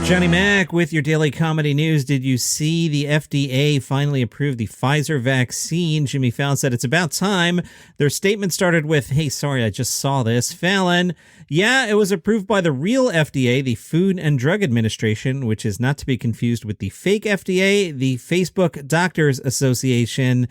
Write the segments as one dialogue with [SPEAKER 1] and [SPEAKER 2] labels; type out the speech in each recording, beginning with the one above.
[SPEAKER 1] Johnny Mac with your daily comedy news. Did you see the FDA finally approved the Pfizer vaccine? Jimmy Fallon said it's about time. Their statement started with, "Hey, sorry, I just saw this." Fallon, yeah, it was approved by the real FDA, the Food and Drug Administration, which is not to be confused with the fake FDA, the Facebook Doctors Association.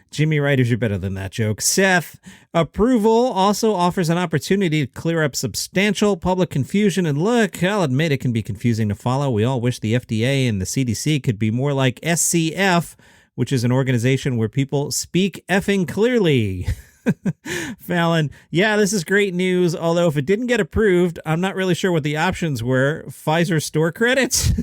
[SPEAKER 1] Jimmy Writers, you're better than that joke. Seth, approval also offers an opportunity to clear up substantial public confusion. And look, I'll admit it can be confusing to follow. We all wish the FDA and the CDC could be more like SCF, which is an organization where people speak effing clearly. Fallon, yeah, this is great news. Although if it didn't get approved, I'm not really sure what the options were. Pfizer store credits?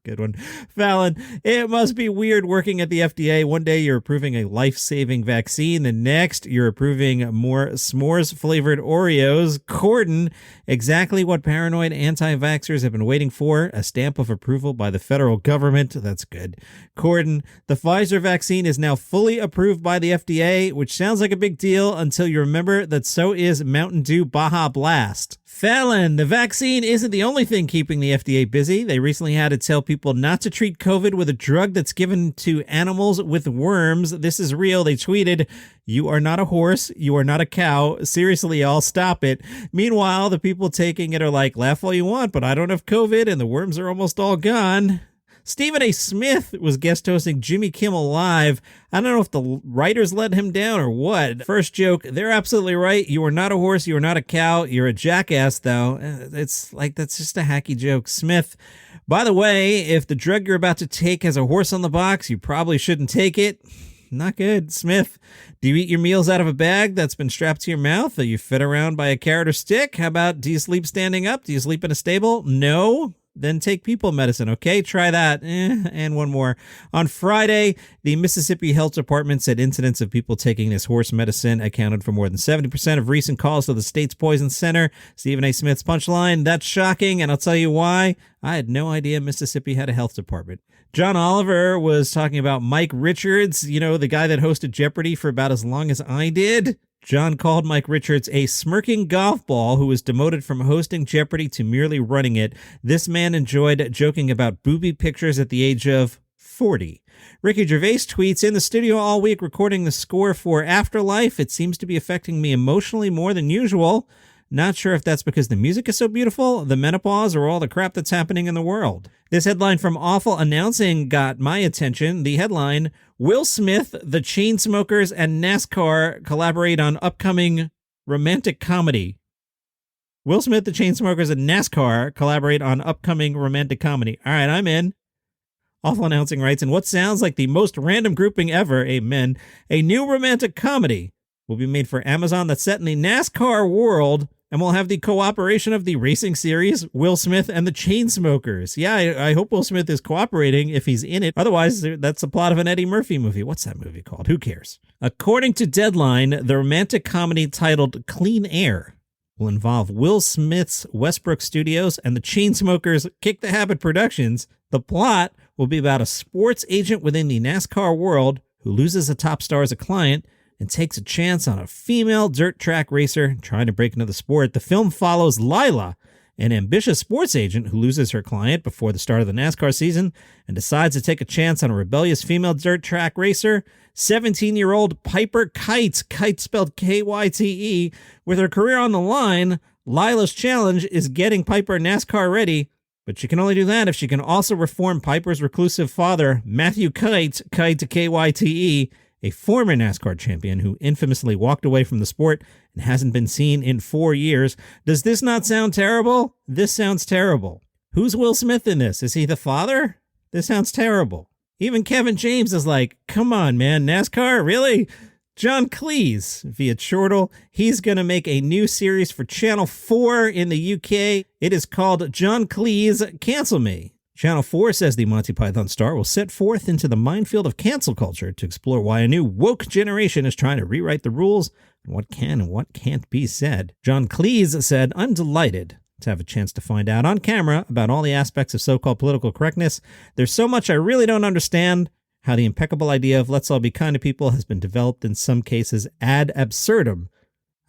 [SPEAKER 1] Good one. Fallon, it must be weird working at the FDA. One day you're approving a life-saving vaccine. The next you're approving more s'mores-flavored Oreos. Corden, exactly what paranoid anti-vaxxers have been waiting for. A stamp of approval by the federal government. That's good. Corden, the Pfizer vaccine is now fully approved by the FDA, which sounds like a big deal until you remember that so is Mountain Dew Baja Blast. Fallon, the vaccine isn't the only thing keeping the FDA busy. They recently had to tell people not to treat COVID with a drug that's given to animals with worms. This is real. They tweeted, "You are not a horse. You are not a cow. Seriously, y'all, stop it." Meanwhile, the people taking it are like, laugh all you want, but I don't have COVID and the worms are almost all gone. Stephen A. Smith was guest hosting Jimmy Kimmel Live. I don't know if the writers let him down or what. First joke, they're absolutely right. You are not a horse. You are not a cow. You're a jackass, though. It's like, that's just a hacky joke. Smith, by the way, if the drug you're about to take has a horse on the box, you probably shouldn't take it. Not good. Smith, do you eat your meals out of a bag that's been strapped to your mouth? Are you fed around by a carrot or stick? How about, do you sleep standing up? Do you sleep in a stable? No. Then take people medicine, okay? Try that. And one more. On Friday, the Mississippi Health Department said incidents of people taking this horse medicine accounted for more than 70% of recent calls to the state's poison center. Stephen A. Smith's punchline, that's shocking, and I'll tell you why. I had no idea Mississippi had a health department. John Oliver was talking about Mike Richards, you know, the guy that hosted Jeopardy for about as long as I did. John called Mike Richards a smirking golf ball who was demoted from hosting Jeopardy to merely running it. This man enjoyed joking about booby pictures at the age of 40. Ricky Gervais tweets, in the studio all week recording the score for Afterlife. It seems to be affecting me emotionally more than usual. Not sure if that's because the music is so beautiful, the menopause, or all the crap that's happening in the world. This headline from Awful Announcing got my attention. The headline, Will Smith, the Chainsmokers, and NASCAR collaborate on upcoming romantic comedy. Will Smith, the Chainsmokers, and NASCAR collaborate on upcoming romantic comedy. All right, I'm in. Awful Announcing writes, in what sounds like the most random grouping ever, amen, a new romantic comedy will be made for Amazon that's set in the NASCAR world and will have the cooperation of the racing series, Will Smith and the Chainsmokers. Yeah, I hope Will Smith is cooperating if he's in it. Otherwise, that's the plot of an Eddie Murphy movie. What's that movie called? Who cares? According to Deadline, the romantic comedy titled Clean Air will involve Will Smith's Westbrook Studios and the Chainsmokers' Kick the Habit Productions. The plot will be about a sports agent within the NASCAR world who loses a top star as a client and takes a chance on a female dirt track racer trying to break into the sport. The film follows Lila, an ambitious sports agent who loses her client before the start of the NASCAR season and decides to take a chance on a rebellious female dirt track racer, 17-year-old Piper Kite, Kite spelled K-Y-T-E. With her career on the line, Lila's challenge is getting Piper NASCAR ready, but she can only do that if she can also reform Piper's reclusive father, Matthew Kite, Kite K-Y-T-E, a former NASCAR champion who infamously walked away from the sport and hasn't been seen in 4 years. Does this not sound terrible? This sounds terrible. Who's Will Smith in this? Is he the father? This sounds terrible. Even Kevin James is like, come on, man, NASCAR, really? John Cleese via Chortle. He's going to make a new series for Channel 4 in the UK. It is called John Cleese Cancel Me. Channel 4 says the Monty Python star will set forth into the minefield of cancel culture to explore why a new woke generation is trying to rewrite the rules and what can and what can't be said. John Cleese said, I'm delighted to have a chance to find out on camera about all the aspects of so-called political correctness. There's so much I really don't understand. How the impeccable idea of let's all be kind to people has been developed in some cases ad absurdum.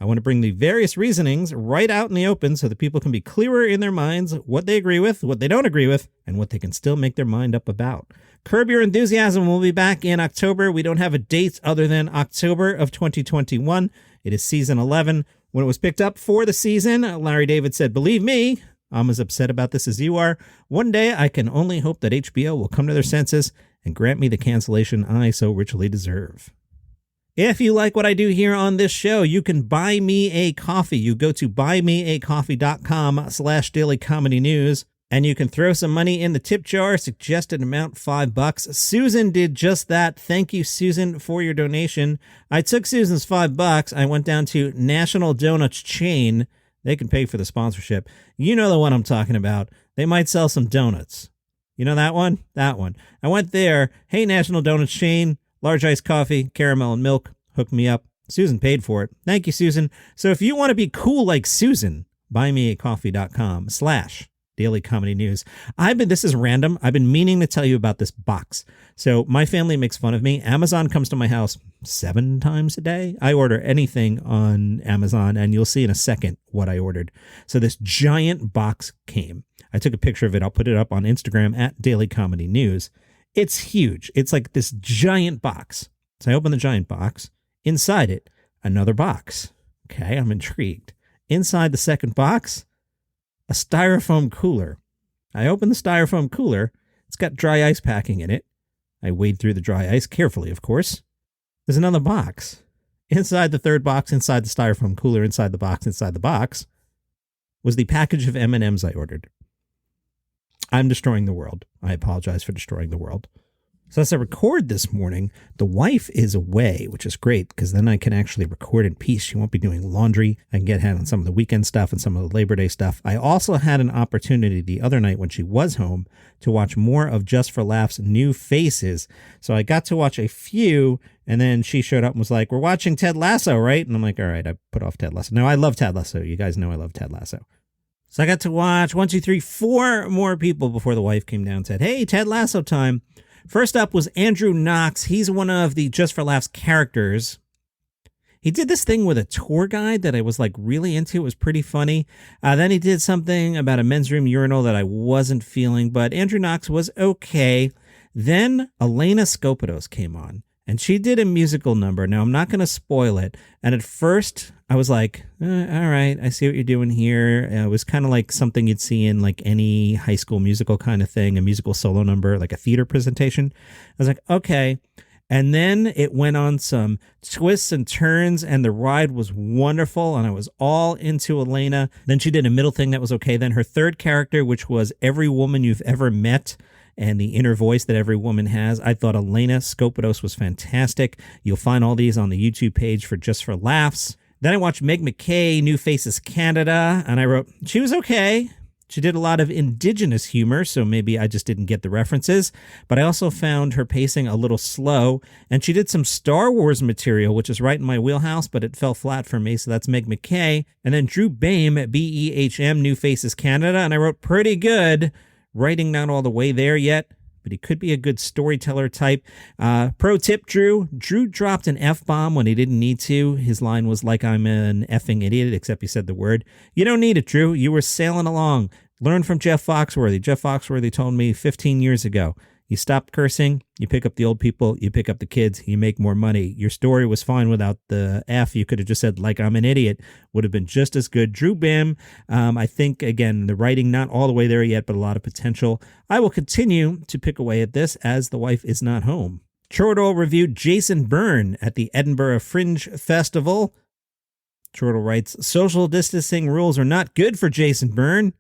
[SPEAKER 1] I want to bring the various reasonings right out in the open so that people can be clearer in their minds what they agree with, what they don't agree with, and what they can still make their mind up about. Curb Your Enthusiasm will be back in October. We don't have a date other than October of 2021. It is season 11. When it was picked up for the season, Larry David said, "Believe me, I'm as upset about this as you are. One day I can only hope that HBO will come to their senses and grant me the cancellation I so richly deserve." If you like what I do here on this show, you can buy me a coffee. You go to buymeacoffee.com/dailycomedynews, and you can throw some money in the tip jar, suggested amount $5. Susan did just that. Thank you, Susan, for your donation. I took Susan's $5. I went down to National Donuts Chain. They can pay for the sponsorship. You know the one I'm talking about. They might sell some donuts. You know that one? That one. I went there. Hey, National Donuts Chain. Large iced coffee, caramel and milk. Hook me up. Susan paid for it. Thank you, Susan. So if you want to be cool like Susan, buymeacoffee.com/dailycomedynews. This is random. I've been meaning to tell you about this box. So my family makes fun of me. Amazon comes to my house 7 times a day. I order anything on Amazon, and you'll see in a second what I ordered. So this giant box came. I took a picture of it. I'll put it up on Instagram at Daily Comedy News. It's huge. It's like this giant box. So I open the giant box. Inside it, another box. Okay, I'm intrigued. Inside the second box, a styrofoam cooler. I open the styrofoam cooler. It's got dry ice packing in it. I wade through the dry ice carefully, of course. There's another box. Inside the third box, inside the styrofoam cooler, inside the box, was the package of M&Ms I ordered. I'm destroying the world. I apologize for destroying the world. So as I record this morning, the wife is away, which is great because then I can actually record in peace. She won't be doing laundry. I can get ahead on some of the weekend stuff and some of the Labor Day stuff. I also had an opportunity the other night when she was home to watch more of Just for Laughs' New Faces. So I got to watch a few, and then she showed up and was like, "We're watching Ted Lasso, right?" And I'm like, "All right, I put off Ted Lasso." No, I love Ted Lasso. You guys know I love Ted Lasso. So I got to watch 1, 2, 3, 4 more people before the wife came down and said, "Hey, Ted Lasso time." First up was Andrew Knox. He's one of the Just for Laughs characters. He did this thing with a tour guide that I was like really into. It was pretty funny. Then he did something about a men's room urinal that I wasn't feeling, but Andrew Knox was okay. Then Elena Skopados came on, and she did a musical number. Now, I'm not going to spoil it. And at first, I was like, all right, I see what you're doing here. It was kind of like something you'd see in like any high school musical kind of thing, a musical solo number, like a theater presentation. I was like, okay. And then it went on some twists and turns, and the ride was wonderful, and I was all into Elena. Then she did a middle thing that was okay. Then her third character, which was every woman you've ever met, and the inner voice that every woman has. I thought Elena Skopados was fantastic. You'll find all these on the YouTube page for Just for Laughs. Then I watched Meg McKay, New Faces Canada, and I wrote, she was okay. She did a lot of indigenous humor, so maybe I just didn't get the references. But I also found her pacing a little slow, and she did some Star Wars material, which is right in my wheelhouse, but it fell flat for me, so that's Meg McKay. And then Drew Behm, B-E-H-M, New Faces Canada, and I wrote pretty good. Writing not all the way there yet, but he could be a good storyteller type. Pro tip, Drew. Drew dropped an F-bomb when he didn't need to. His line was like, "I'm an effing idiot," except he said the word. You don't need it, Drew. You were sailing along. Learn from Jeff Foxworthy. Jeff Foxworthy told me 15 years ago, you stop cursing, you pick up the old people, you pick up the kids, you make more money. Your story was fine without the F. You could have just said, like, I'm an idiot. Would have been just as good. Drew Behm, I think, again, the writing not all the way there yet, but a lot of potential. I will continue to pick away at this as the wife is not home. Chortle reviewed Jason Byrne at the Edinburgh Fringe Festival. Chortle writes, social distancing rules are not good for Jason Byrne,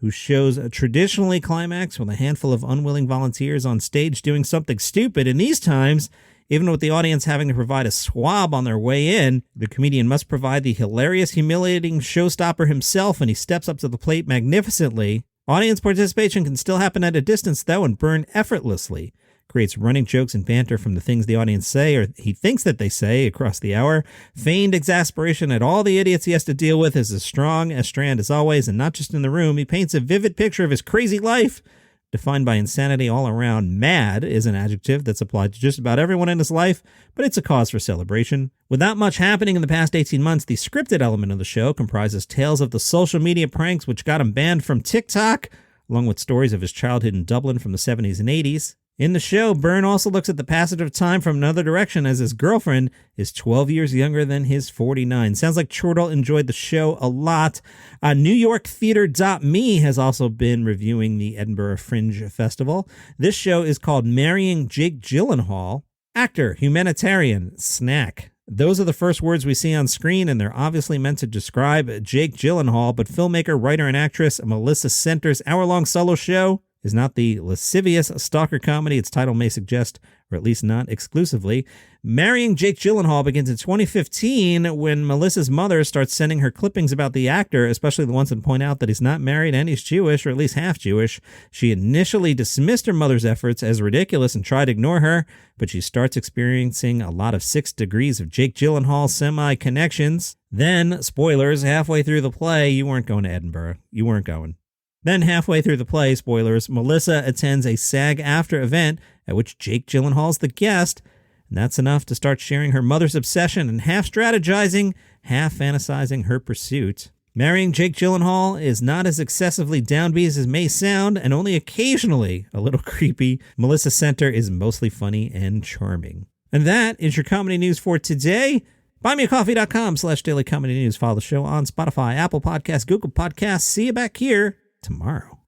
[SPEAKER 1] who shows traditionally climax with a handful of unwilling volunteers on stage doing something stupid. In these times, even with the audience having to provide a swab on their way in, the comedian must provide the hilarious, humiliating showstopper himself, and he steps up to the plate magnificently. Audience participation can still happen at a distance, though, and Byrne effortlessly creates running jokes and banter from the things the audience say or he thinks that they say across the hour. Feigned exasperation at all the idiots he has to deal with is as strong as Strand as always, and not just in the room. He paints a vivid picture of his crazy life defined by insanity all around. Mad is an adjective that's applied to just about everyone in his life, but it's a cause for celebration. Without much happening in the past 18 months, the scripted element of the show comprises tales of the social media pranks which got him banned from TikTok, along with stories of his childhood in Dublin from the 70s and 80s. In the show, Byrne also looks at the passage of time from another direction, as his girlfriend is 12 years younger than his 49. Sounds like Chortle enjoyed the show a lot. NewYorkTheater.me has also been reviewing the Edinburgh Fringe Festival. This show is called Marrying Jake Gyllenhaal. Actor, humanitarian, snack. Those are the first words we see on screen, and they're obviously meant to describe Jake Gyllenhaal, but filmmaker, writer, and actress Melissa Center's hour-long solo show is not the lascivious stalker comedy its title may suggest, or at least not exclusively. Marrying Jake Gyllenhaal begins in 2015 when Melissa's mother starts sending her clippings about the actor, especially the ones that point out that he's not married and he's Jewish, or at least half Jewish. She initially dismissed her mother's efforts as ridiculous and tried to ignore her, but she starts experiencing a lot of 6 degrees of Jake Gyllenhaal semi-connections. Then, spoilers, halfway through the play, you weren't going to Edinburgh. You weren't going. Then halfway through the play, spoilers, Melissa attends a SAG-AFTRA event at which Jake Gyllenhaal's the guest, and that's enough to start sharing her mother's obsession and half strategizing, half fantasizing her pursuit. Marrying Jake Gyllenhaal is not as excessively downbeat as it may sound, and only occasionally a little creepy. Melissa Center is mostly funny and charming. And that is your comedy news for today. BuyMeACoffee.com/Daily Comedy News. Follow the show on Spotify, Apple Podcasts, Google Podcasts. See you back here tomorrow.